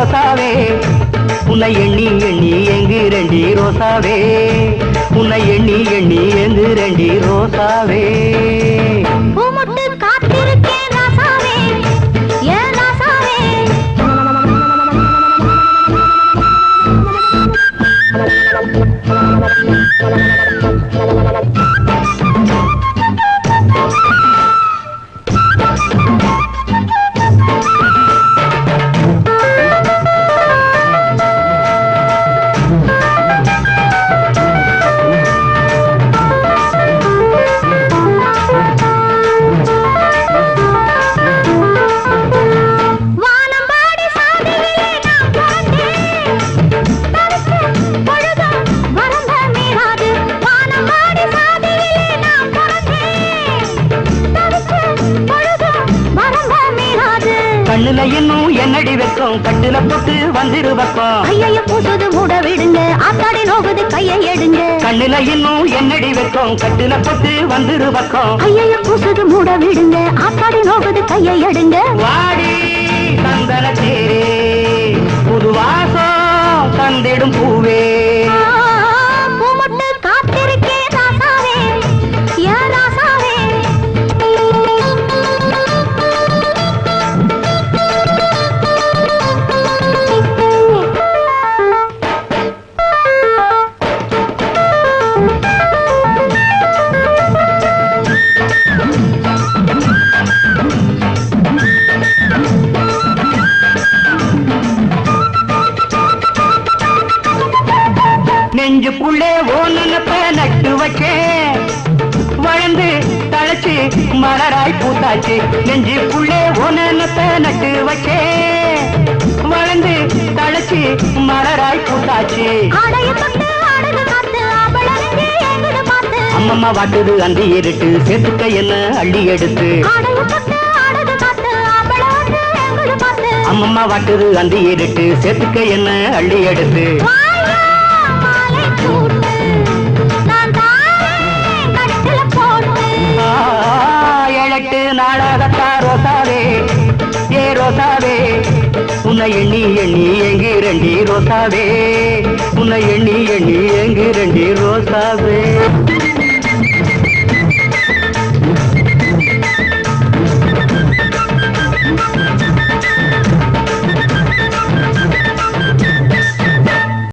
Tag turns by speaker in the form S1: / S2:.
S1: ரோசாவே உன்னை எண்ணி எண்ணி எங்கு ரெண்டி ரோசாவே உன்னை எண்ணி எண்ணி எங்கு ரெண்டி ரோசாவே
S2: பூமுட்டு காத்திருக்கேன் ராசாவே ஏன் ராசாவே
S1: கண்ணுல இன்னும் என்னடி வைக்கும் கட்டுல போட்டு வந்துரு பக்கம்
S2: ஐய பூசுது மூட விடுங்க ஆத்தாடி நோகுது கையை எடுங்க
S1: கண்ணுல இன்னும் என்னடி வைக்கும் கட்டுல போட்டு வந்துரு பக்கம்
S2: ஐய பூசுது மூட விடுங்க ஆத்தாடி நோகுது கையை எடுங்க
S1: வாடி சந்தன தேரே புது வாசம் தந்திடும் பூவே
S2: பூமுட்டு காத்திருக்கேன் ராசாவே ஏன் ராசாவே
S1: நெஞ்சுக்குள்ளே ஓனப்ப நட்டு வச்சேன் வளர்ந்து தழைச்சு மலராய் பூத்தாச்சு நெஞ்சுக்குள்ளே ஓனப்ப நட்டு வச்சேன் வளர்ந்து தழைச்சு மலராய் பூத்தாச்சு அம்மம்மா வாட்டுது அந்த இருட்டு சேர்த்துக்க என்ன அள்ளி எடுத்து அம்மம்மா வாட்டுது அந்த இருட்டு சேர்த்துக்க என்ன அள்ளி எடுத்து எழட்டு நாளாகத்தா ரோசாவே ஏ ரோசாவே உன்னை எண்ணி எண்ணி எங்கு ரெண்டி ரோசாவே உன்னை எண்ணி எண்ணி எங்கு ரெண்டி ரோசாவே